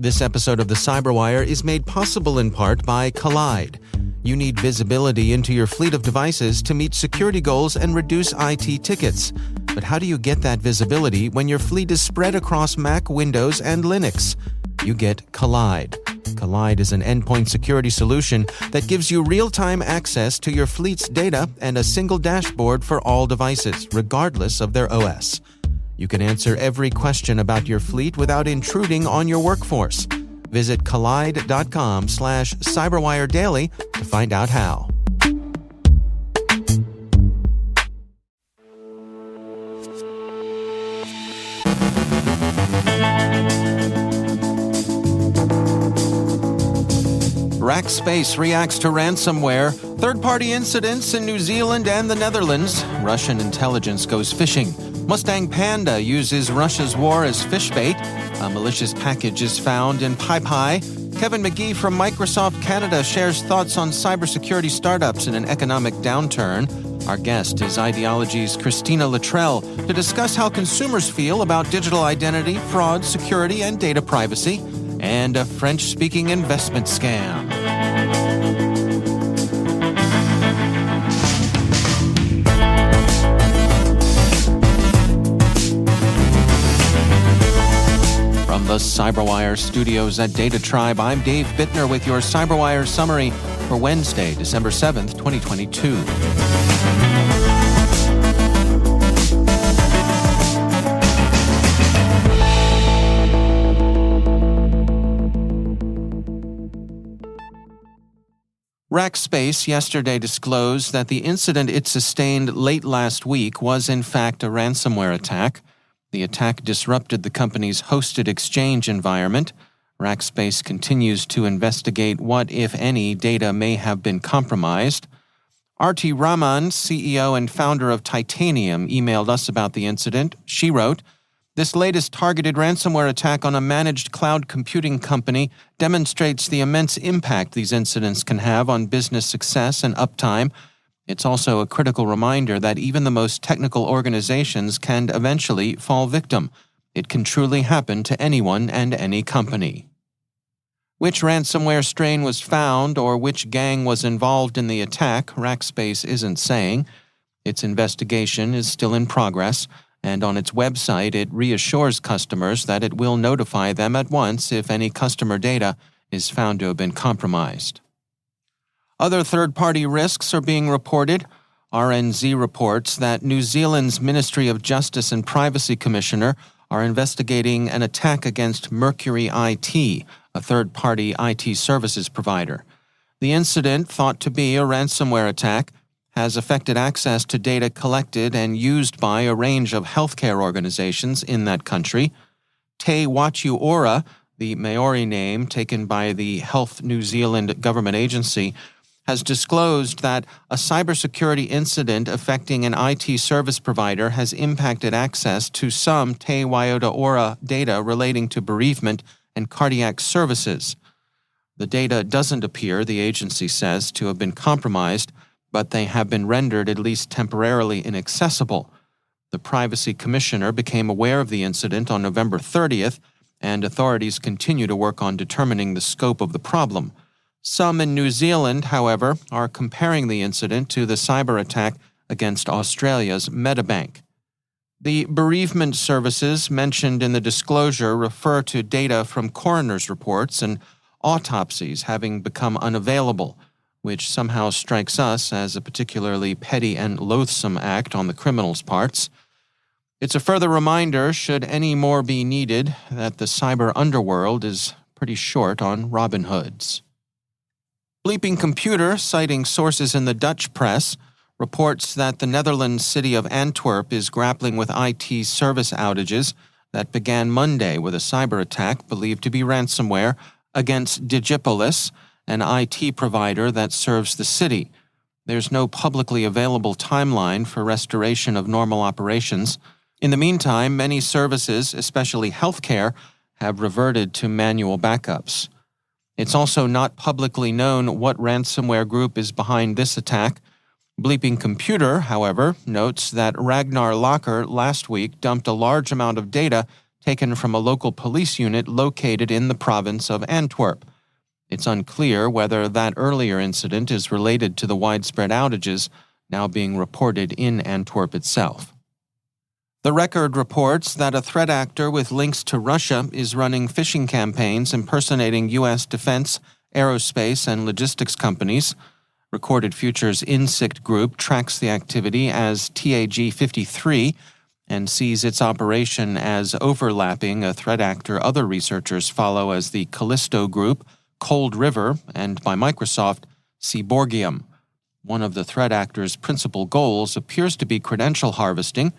This episode of the CyberWire is made possible in part by Collide. You need visibility into your fleet of devices to meet security goals and reduce IT tickets. But how do you get that visibility when your fleet is spread across Mac, Windows, and Linux? You get Collide. Collide is an endpoint security solution that gives you real-time access to your fleet's data and a single dashboard for all devices, regardless of their OS. You can answer every question about your fleet without intruding on your workforce. Visit collide.com/cyberwiredaily to find out how. Rackspace reacts to ransomware, third-party incidents in New Zealand and the Netherlands, Russian intelligence goes phishing, Mustang Panda uses Russia's war as phishbait, a malicious package is found in PyPi, Kevin Magee from Microsoft Canada shares thoughts on cybersecurity startups in an economic downturn. Our guest is IDology's Christina Luttrell to discuss how consumers feel about digital identity, fraud, security, and data privacy, and a French-speaking investment scam. From the CyberWire studios at Data Tribe, I'm Dave Bittner with your CyberWire summary for Wednesday, December 7th, 2022. Rackspace yesterday disclosed that the incident it sustained late last week was in fact a ransomware attack. The attack disrupted the company's hosted exchange environment. Rackspace continues to investigate what, if any, data may have been compromised. R.T. Raman, CEO and founder of Titanium, emailed us about the incident. She wrote, "This latest targeted ransomware attack on a managed cloud computing company demonstrates the immense impact these incidents can have on business success and uptime. It's also a critical reminder that even the most technical organizations can eventually fall victim. It can truly happen to anyone and any company." Which ransomware strain was found or which gang was involved in the attack, Rackspace isn't saying. Its investigation is still in progress, and on its website it reassures customers that it will notify them at once if any customer data is found to have been compromised. Other third-party risks are being reported. RNZ reports that New Zealand's Ministry of Justice and Privacy Commissioner are investigating an attack against Mercury IT, a third-party IT services provider. The incident, thought to be a ransomware attack, has affected access to data collected and used by a range of healthcare organizations in that country. Te Watu Ora, the Maori name taken by the Health New Zealand government agency, has disclosed that a cybersecurity incident affecting an IT service provider has impacted access to some Te Watu Ora data relating to bereavement and cardiac services. The data doesn't appear, the agency says, to have been compromised, but they have been rendered at least temporarily inaccessible. The Privacy Commissioner became aware of the incident on November 30th, and authorities continue to work on determining the scope of the problem. Some in New Zealand, however, are comparing the incident to the cyber attack against Australia's Medibank. The bereavement services mentioned in the disclosure refer to data from coroner's reports and autopsies having become unavailable, which somehow strikes us as a particularly petty and loathsome act on the criminal's parts. It's a further reminder, should any more be needed, that the cyber underworld is pretty short on Robin Hoods. BleepingComputer, citing sources in the Dutch press, reports that the Netherlands city of Antwerp is grappling with IT service outages that began Monday with a cyber attack believed to be ransomware against Digipolis, an IT provider that serves the city. There's no publicly available timeline for restoration of normal operations. In the meantime, many services, especially healthcare, have reverted to manual backups. It's also not publicly known what ransomware group is behind this attack. BleepingComputer, however, notes that Ragnar Locker last week dumped a large amount of data taken from a local police unit located in the province of Antwerp. It's unclear whether that earlier incident is related to the widespread outages now being reported in Antwerp itself. The Record reports that a threat actor with links to Russia is running phishing campaigns impersonating U.S. defense, aerospace, and logistics companies. Recorded Future's Insict Group tracks the activity as TAG-53 and sees its operation as overlapping a threat actor other researchers follow as the Callisto Group, Cold River, and by Microsoft, Cyborgium. One of the threat actor's principal goals appears to be credential harvesting.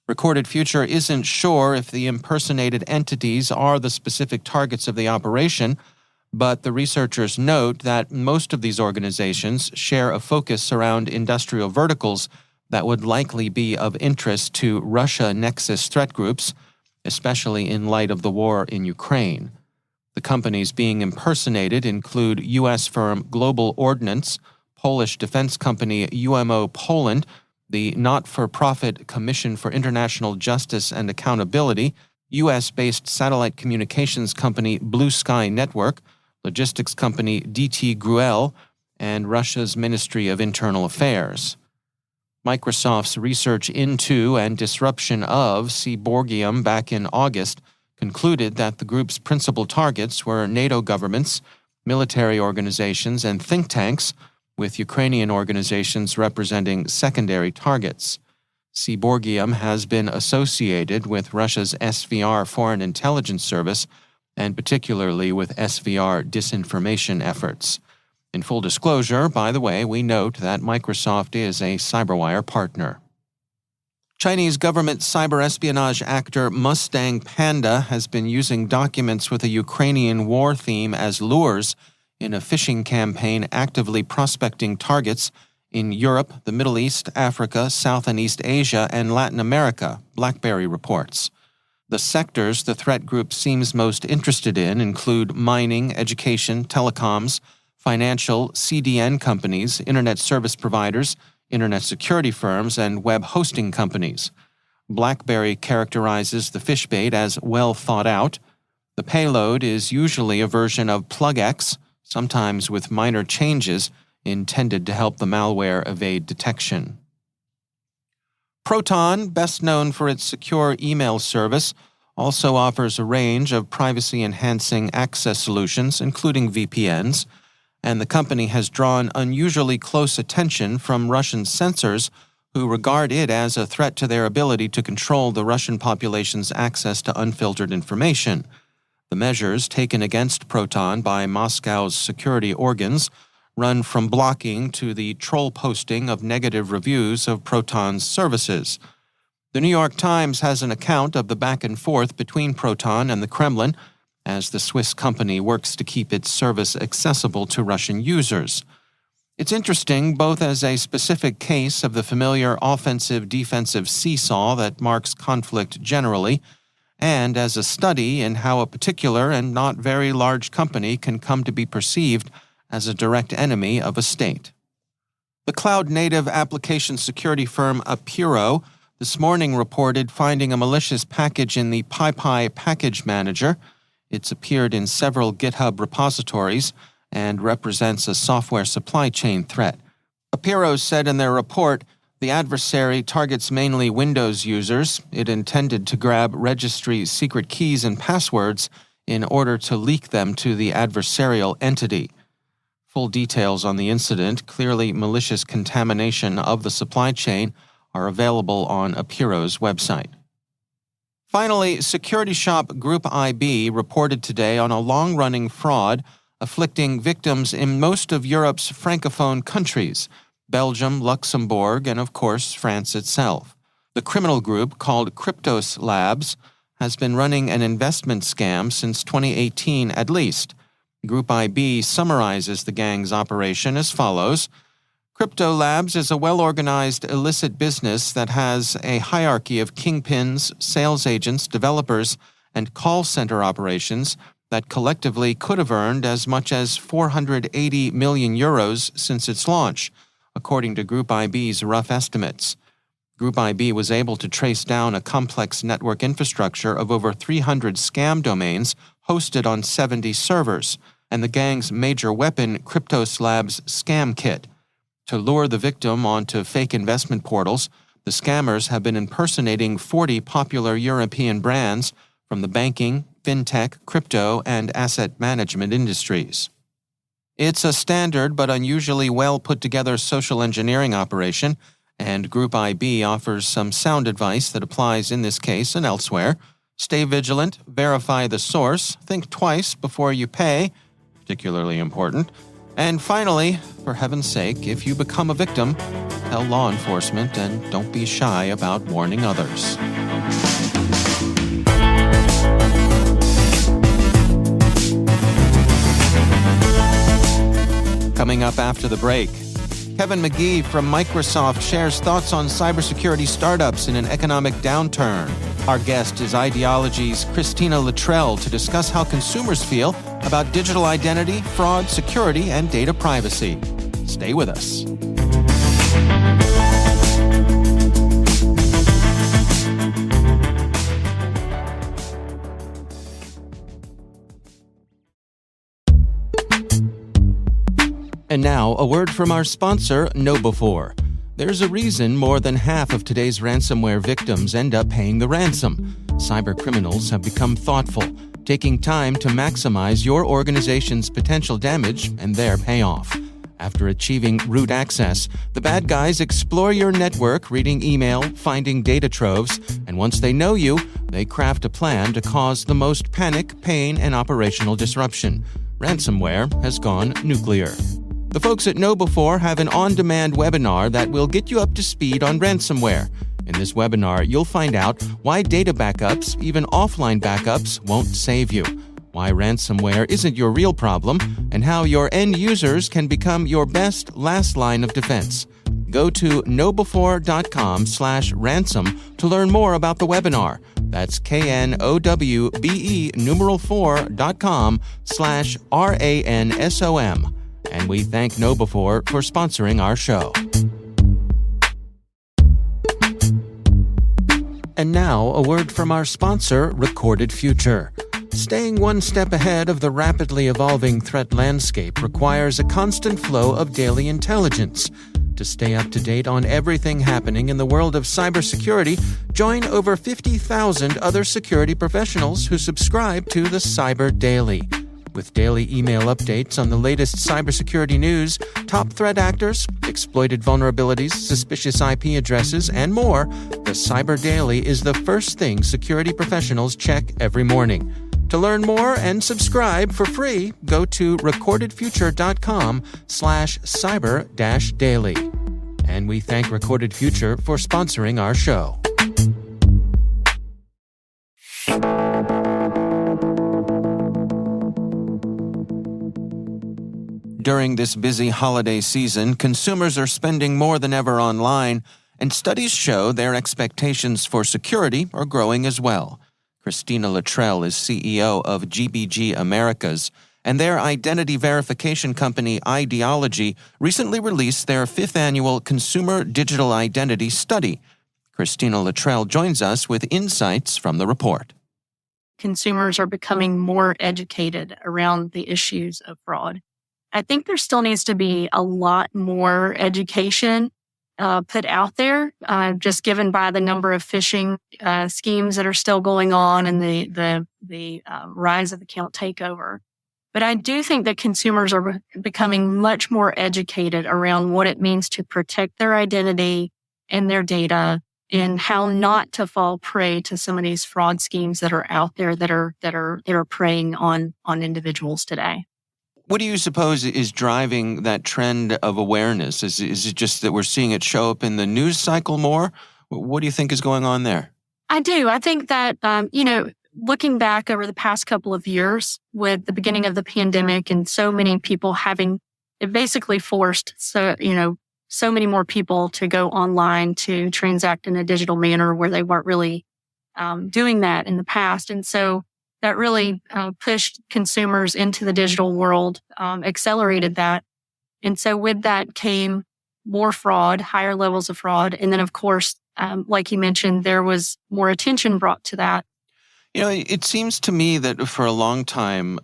Recorded Future isn't sure if the impersonated entities are the specific targets of the operation, but the researchers note that most of these organizations share a focus around industrial verticals that would likely be of interest to Russia Nexus threat groups, especially in light of the war in Ukraine. The companies being impersonated include U.S. firm Global Ordnance, Polish defense company UMO Poland, the not-for-profit Commission for International Justice and Accountability, U.S.-based satellite communications company Blue Sky Network, logistics company DT Gruel, and Russia's Ministry of Internal Affairs. Microsoft's research into and disruption of Cyborgium back in August concluded that the group's principal targets were NATO governments, military organizations, and think tanks, with Ukrainian organizations representing secondary targets. Cyborgium has been associated with Russia's SVR Foreign Intelligence Service, and particularly with SVR disinformation efforts. In full disclosure, by the way, we note that Microsoft is a CyberWire partner. Chinese government cyberespionage actor Mustang Panda has been using documents with a Ukrainian war theme as lures in a phishing campaign actively prospecting targets in Europe, the Middle East, Africa, South and East Asia, and Latin America, BlackBerry reports. The sectors the threat group seems most interested in include mining, education, telecoms, financial, CDN companies, internet service providers, internet security firms, and web hosting companies. BlackBerry characterizes the phishbait as well thought out. The payload is usually a version of PlugX, sometimes with minor changes intended to help the malware evade detection. Proton, best known for its secure email service, also offers a range of privacy-enhancing access solutions, including VPNs, and the company has drawn unusually close attention from Russian censors who regard it as a threat to their ability to control the Russian population's access to unfiltered information. The measures taken against Proton by Moscow's security organs run from blocking to the troll posting of negative reviews of Proton's services. The New York Times has an account of the back and forth between Proton and the Kremlin as the Swiss company works to keep its service accessible to Russian users. It's interesting both as a specific case of the familiar offensive-defensive seesaw that marks conflict generally, and as a study in how a particular and not very large company can come to be perceived as a direct enemy of a state. The cloud-native application security firm Apiro this morning reported finding a malicious package in the PyPi package manager. It's appeared in several GitHub repositories and represents a software supply chain threat. Apiro said in their report, the adversary targets mainly Windows users. It intended to grab registry secret keys and passwords in order to leak them to the adversarial entity. Full details on the incident, clearly malicious contamination of the supply chain, are available on Apiro's website. Finally, security shop Group IB reported today on a long-running fraud afflicting victims in most of Europe's francophone countries, Belgium, Luxembourg, and of course France itself. The criminal group, called Cryptos Labs, has been running an investment scam since 2018 at least. Group IB summarizes the gang's operation as follows. Crypto Labs is a well-organized illicit business that has a hierarchy of kingpins, sales agents, developers, and call center operations that collectively could have earned as much as 480 million euros since its launch, according to Group IB's rough estimates. Group IB was able to trace down a complex network infrastructure of over 300 scam domains hosted on 70 servers, and the gang's major weapon, CryptoSlab's scam kit. To lure the victim onto fake investment portals, the scammers have been impersonating 40 popular European brands from the banking, fintech, crypto, and asset management industries. It's a standard but unusually well put together social engineering operation, and Group IB offers some sound advice that applies in this case and elsewhere. Stay vigilant, verify the source, think twice before you pay, particularly important. And finally, for heaven's sake, if you become a victim, tell law enforcement and don't be shy about warning others. Coming up after the break, Kevin Magee from Microsoft shares thoughts on cybersecurity startups in an economic downturn. Our guest is IDology's Christina Luttrell to discuss how consumers feel about digital identity, fraud, security, and data privacy. Stay with us. And now, a word from our sponsor, KnowBe4. There's a reason more than half of today's ransomware victims end up paying the ransom. Cybercriminals have become thoughtful, taking time to maximize your organization's potential damage and their payoff. After achieving root access, the bad guys explore your network, reading email, finding data troves, and once they know you, they craft a plan to cause the most panic, pain, and operational disruption. Ransomware has gone nuclear. The folks at KnowBe4 have an on-demand webinar that will get you up to speed on ransomware. In this webinar, you'll find out why data backups, even offline backups, won't save you, why ransomware isn't your real problem, and how your end users can become your best last line of defense. Go to knowbe4.com/ransom to learn more about the webinar. That's knowbe4.com/ransom. And we thank KnowBe4 for sponsoring our show. And now, a word from our sponsor, Recorded Future. Staying one step ahead of the rapidly evolving threat landscape requires a constant flow of daily intelligence. To stay up to date on everything happening in the world of cybersecurity, join over 50,000 other security professionals who subscribe to the Cyber Daily. With daily email updates on the latest cybersecurity news, top threat actors, exploited vulnerabilities, suspicious IP addresses, and more, the Cyber Daily is the first thing security professionals check every morning. To learn more and subscribe for free, go to recordedfuture.com/cyber-daily. And we thank Recorded Future for sponsoring our show. During this busy holiday season, consumers are spending more than ever online, and studies show their expectations for security are growing as well. Christina Luttrell is CEO of GBG Americas, and their identity verification company IDology recently released their 5th annual Consumer Digital Identity Study. Christina Luttrell joins us with insights from the report. Consumers are becoming more educated around the issues of fraud. I think there still needs to be a lot more education put out there, just given by the number of phishing schemes that are still going on and the rise of account takeover. But I do think that consumers are becoming much more educated around what it means to protect their identity and their data, and how not to fall prey to some of these fraud schemes that are out there that are preying on individuals today. What do you suppose is driving that trend of awareness? Is it just that we're seeing it show up in the news cycle more? What do you think is going on there? I do. I think that, looking back over the past couple of years with the beginning of the pandemic and so many people it basically forced so many more people to go online to transact in a digital manner where they weren't really doing that in the past. And so that really pushed consumers into the digital world, accelerated that. And so with that came more fraud, higher levels of fraud. And then, of course, like you mentioned, there was more attention brought to that. It seems to me that for a long time,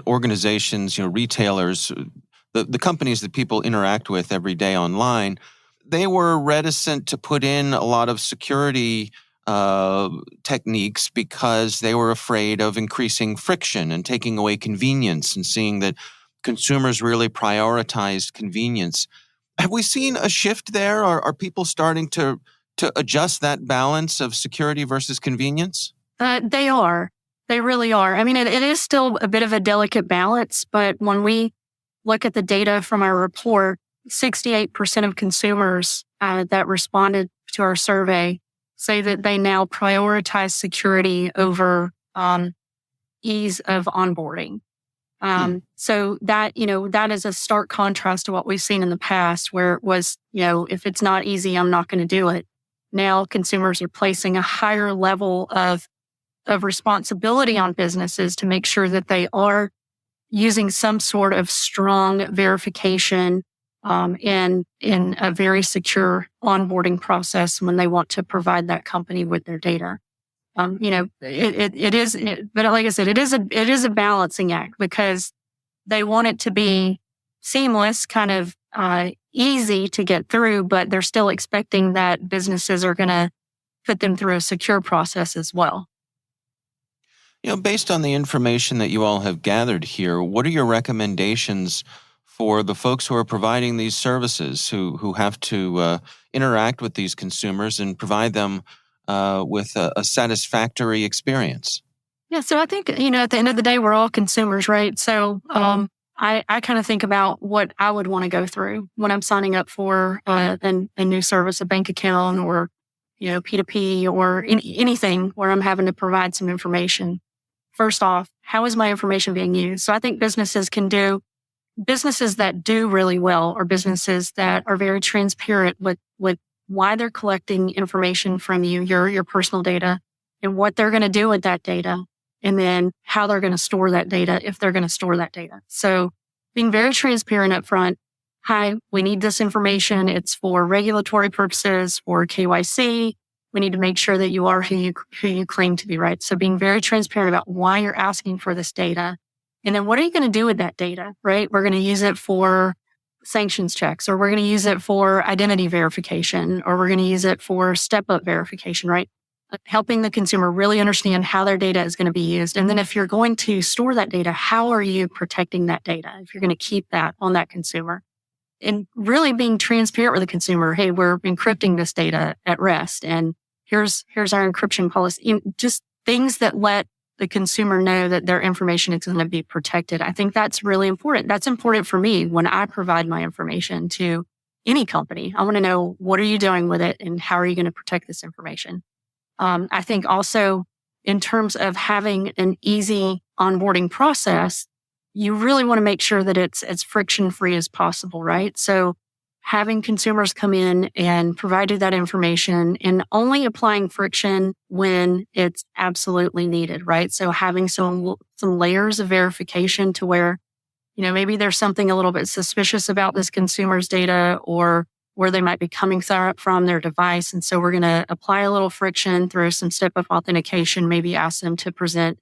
organizations, retailers, the companies that people interact with every day online, they were reticent to put in a lot of security techniques because they were afraid of increasing friction and taking away convenience, and seeing that consumers really prioritized convenience. Have we seen a shift there? Are people starting to adjust that balance of security versus convenience? They are. They really are. I mean, it is still a bit of a delicate balance, but when we look at the data from our report, 68% of consumers that responded to our survey say that they now prioritize security over ease of onboarding. So that is a stark contrast to what we've seen in the past, where it was, if it's not easy, I'm not going to do it. Now consumers are placing a higher level of responsibility on businesses to make sure that they are using some sort of strong verification in a very secure onboarding process when they want to provide that company with their data. But like I said, it is a balancing act, because they want it to be seamless, kind of easy to get through, but they're still expecting that businesses are going to put them through a secure process as well. Based on the information that you all have gathered here, what are your recommendations for the folks who are providing these services, who have to interact with these consumers and provide them with a satisfactory experience? Yeah, so I think, at the end of the day, we're all consumers, right? So I kind of think about what I would want to go through when I'm signing up for a new service, a bank account, or, P2P, or anything where I'm having to provide some information. First off, how is my information being used? So I think businesses that do really well are businesses that are very transparent with why they're collecting information from you, your personal data, and what they're going to do with that data, and then how they're going to store that data if they're going to store that data. So being very transparent up front. Hi, we need this information. It's for regulatory purposes, for KYC. We need to make sure that you are who you claim to be, right? So being very transparent about why you're asking for this data. And then what are you going to do with that data, right? We're going to use it for sanctions checks, or we're going to use it for identity verification, or we're going to use it for step-up verification, right? Helping the consumer really understand how their data is going to be used. And then if you're going to store that data, how are you protecting that data if you're going to keep that on that consumer? And really being transparent with the consumer. Hey, we're encrypting this data at rest, and here's our encryption policy. Just things that let the consumer know that their information is going to be protected. I think that's really important. That's important for me when I provide my information to any company. I want to know, what are you doing with it, and how are you going to protect this information? I think also in terms of having an easy onboarding process, you really want to make sure that it's as friction-free as possible, right? So having consumers come in and provide you that information, and only applying friction when it's absolutely needed, right? So having some layers of verification to where, maybe there's something a little bit suspicious about this consumer's data, or where they might be coming from their device. And so we're going to apply a little friction through some step-up authentication, maybe ask them to present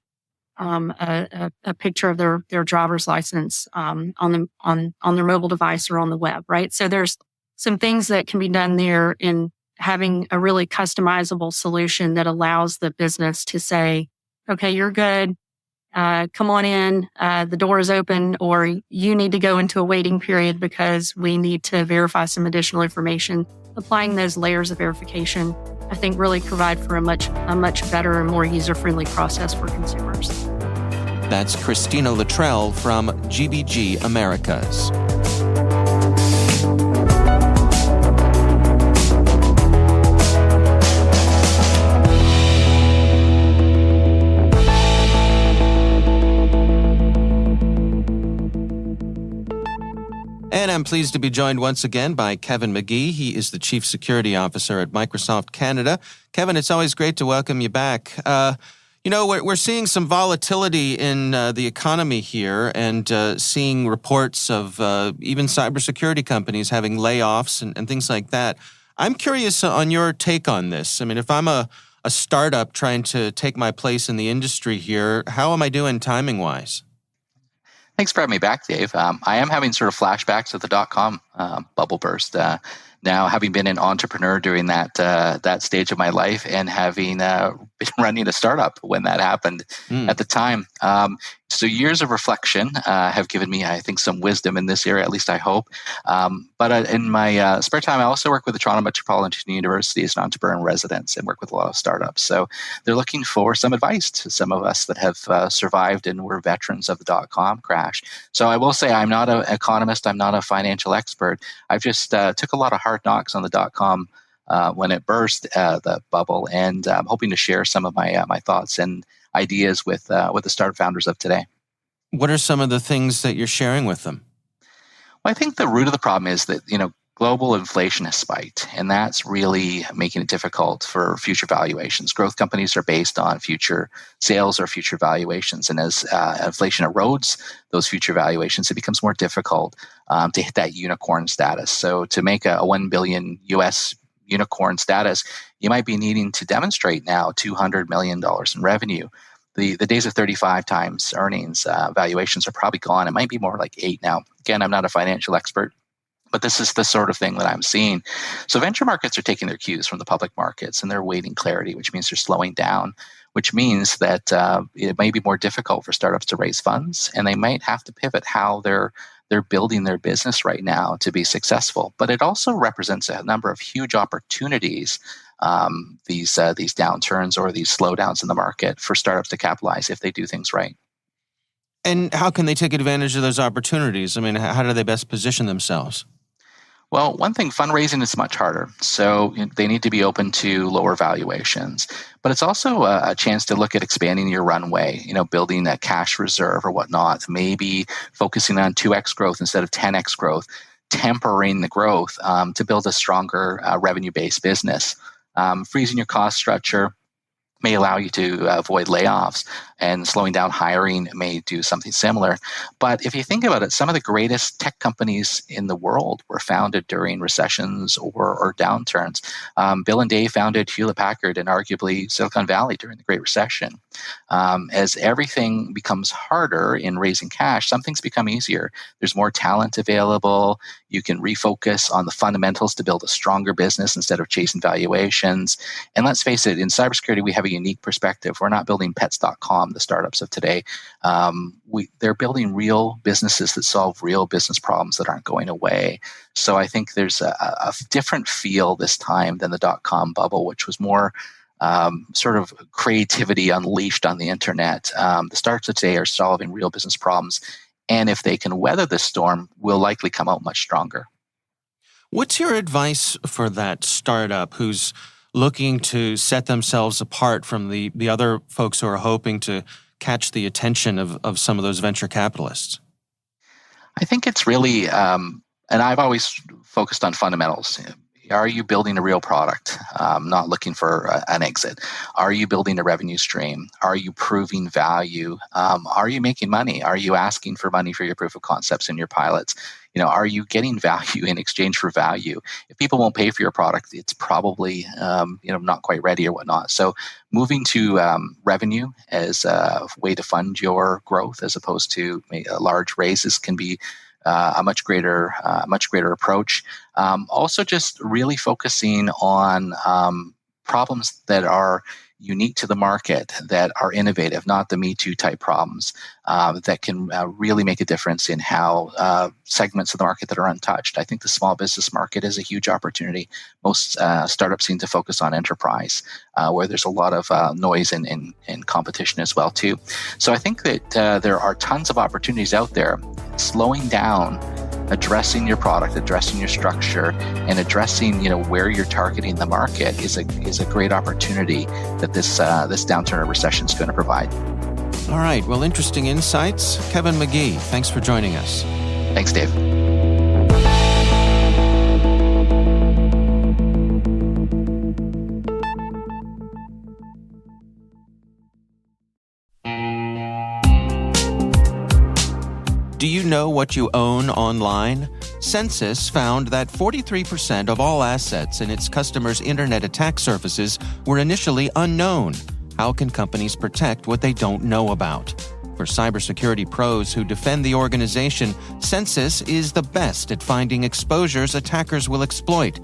a picture of their driver's license on their mobile device or on the web, right? So there's some things that can be done there in having a really customizable solution that allows the business to say, okay, you're good. Come on in. The door is open, or you need to go into a waiting period because we need to verify some additional information. Applying those layers of verification, I think, really provide for a much better and more user-friendly process for consumers. That's Christina Luttrell from GBG Americas. And I'm pleased to be joined once again by Kevin Magee. He is the Chief Security Officer at Microsoft Canada. Kevin, it's always great to welcome you back. We're seeing some volatility in the economy here, and seeing reports of even cybersecurity companies having layoffs and things like that. I'm curious on your take on this. I mean, if I'm a startup trying to take my place in the industry here, how am I doing timing-wise? Thanks for having me back, Dave. I am having sort of flashbacks of the dot-com bubble burst. Now, having been an entrepreneur during that stage of my life and having been running a startup when that happened at the time. So years of reflection have given me, I think, some wisdom in this area, at least I hope. But in my spare time, I also work with the Toronto Metropolitan University as an entrepreneur in residence and work with a lot of startups. So they're looking for some advice to some of us that have survived and were veterans of the dot-com crash. So I will say I'm not an economist. I'm not a financial expert. I've just took a lot of hard knocks on the dot-com when it burst, the bubble, and I'm hoping to share some of my thoughts and ideas with the startup founders of today. What are some of the things that you're sharing with them? Well, I think the root of the problem is that, global inflation has spiked, and that's really making it difficult for future valuations. Growth companies are based on future sales or future valuations, and as inflation erodes those future valuations, it becomes more difficult to hit that unicorn status. So to make a $1 billion US unicorn status, you might be needing to demonstrate now $200 million in revenue. The days of 35 times earnings valuations are probably gone. It might be more like 8 now. Again, I'm not a financial expert, but this is the sort of thing that I'm seeing. So venture markets are taking their cues from the public markets, and they're awaiting clarity, which means they're slowing down, which means that it may be more difficult for startups to raise funds, and they might have to pivot how they're building their business right now to be successful. But it also represents a number of huge opportunities, these downturns or these slowdowns in the market, for startups to capitalize if they do things right. And how can they take advantage of those opportunities? I mean, how do they best position themselves? Well, one thing, fundraising is much harder. So they need to be open to lower valuations. But it's also a chance to look at expanding your runway, building a cash reserve or whatnot, maybe focusing on 2x growth instead of 10x growth, tempering the growth to build a stronger revenue-based business. Freezing your cost structure may allow you to avoid layoffs, and slowing down hiring may do something similar. But if you think about it, some of the greatest tech companies in the world were founded during recessions or downturns. Bill and Dave founded Hewlett-Packard and arguably Silicon Valley during the Great Recession. As everything becomes harder in raising cash, some things become easier. There's more talent available. You can refocus on the fundamentals to build a stronger business instead of chasing valuations. And let's face it, in cybersecurity, we have a unique perspective. We're not building pets.com, the startups of today. They're building real businesses that solve real business problems that aren't going away. So I think there's a different feel this time than the dot-com bubble, which was more sort of creativity unleashed on the internet. The startups of today are solving real business problems. And if they can weather this storm, will likely come out much stronger. What's your advice for that startup who's looking to set themselves apart from the other folks who are hoping to catch the attention of some of those venture capitalists? I think it's really, and I've always focused on fundamentals. Are you building a real product? Not looking for an exit. Are you building a revenue stream? Are you proving value? Are you making money? Are you asking for money for your proof of concepts and your pilots? Are you getting value in exchange for value? If people won't pay for your product, it's probably not quite ready or whatnot. So moving to revenue as a way to fund your growth, as opposed to large raises, can be a much greater approach. Also, just really focusing on problems that are unique to the market, that are innovative, not the Me Too type problems, that can really make a difference in how segments of the market that are untouched. I think the small business market is a huge opportunity. Most startups seem to focus on enterprise, where there's a lot of noise and competition as well too. So I think that there are tons of opportunities out there. Slowing down, addressing your product, addressing your structure, and addressing where you're targeting the market is a great opportunity that this downturn or recession is going to provide. All right. Well, interesting insights. Kevin Magee, thanks for joining us. Thanks, Dave. Do you know what you own online? Census found that 43% of all assets in its customers' internet attack surfaces were initially unknown. How can companies protect what they don't know about? For cybersecurity pros who defend the organization, Census is the best at finding exposures attackers will exploit.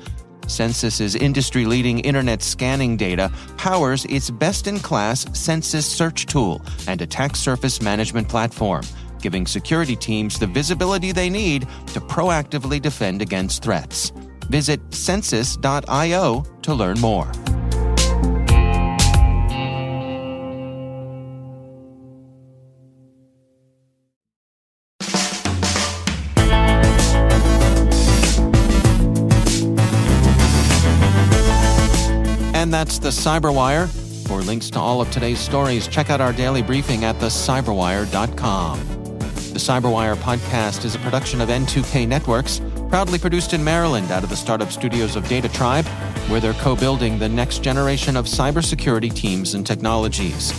Census's industry-leading internet scanning data powers its best-in-class Census search tool and attack surface management platform, giving security teams the visibility they need to proactively defend against threats. Visit census.io to learn more. And that's the CyberWire. For links to all of today's stories, check out our daily briefing at thecyberwire.com. The CyberWire podcast is a production of N2K Networks, proudly produced in Maryland out of the startup studios of Data Tribe, where they're co-building the next generation of cybersecurity teams and technologies.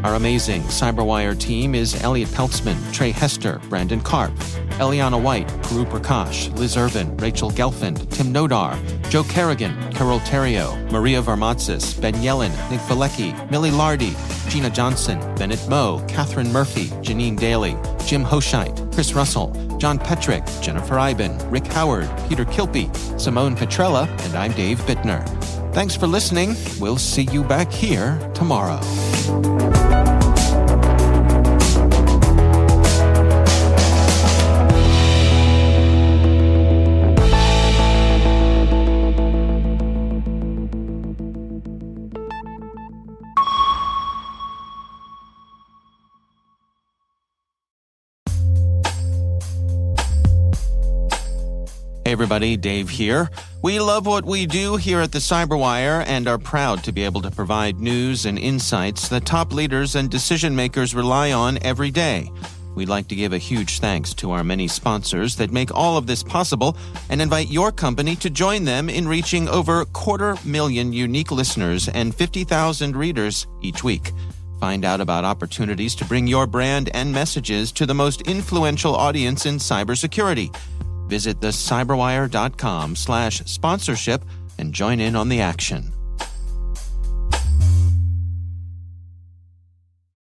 Our amazing CyberWire team is Elliot Peltzman, Trey Hester, Brandon Karp, Eliana White, Karu Prakash, Liz Irvin, Rachel Gelfand, Tim Nodar, Joe Kerrigan, Carol Terrio, Maria Varmatsis, Ben Yellen, Nick Valecki, Millie Lardy, Gina Johnson, Bennett Moe, Catherine Murphy, Janine Daly, Jim Hoshite, Chris Russell, John Petrick, Jennifer Iben, Rick Howard, Peter Kilpie, Simone Petrella, and I'm Dave Bittner. Thanks for listening. We'll see you back here tomorrow. Hey everybody, Dave here. We love what we do here at the CyberWire and are proud to be able to provide news and insights that top leaders and decision makers rely on every day. We'd like to give a huge thanks to our many sponsors that make all of this possible and invite your company to join them in reaching over 250,000 unique listeners and 50,000 readers each week. Find out about opportunities to bring your brand and messages to the most influential audience in cybersecurity. Visit thecyberwire.com/sponsorship and join in on the action.